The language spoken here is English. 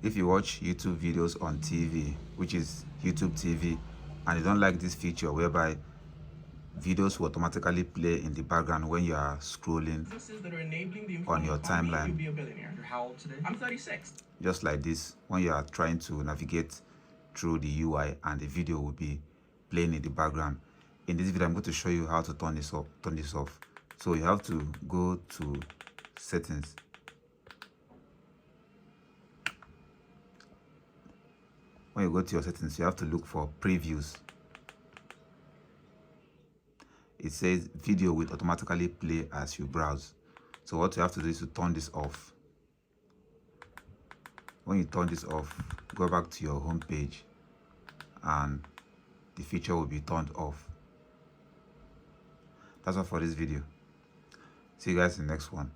if you watch YouTube videos on TV, which is YouTube TV, and you don't like this feature whereby videos will automatically play in the background when you are scrolling on your timeline, You're how old today? I'm 36. Just like this, when you are trying to navigate through the UI and the video will be playing in the background. In this video, I'm going to show you how to turn this off. So you have to go to settings. When you go to your settings, you have to look for previews. It says video will automatically play as you browse. So what you have to do is to turn this off. When you turn this off, go back to your home page and the feature will be turned off. That's all for this video. See you guys in the next one.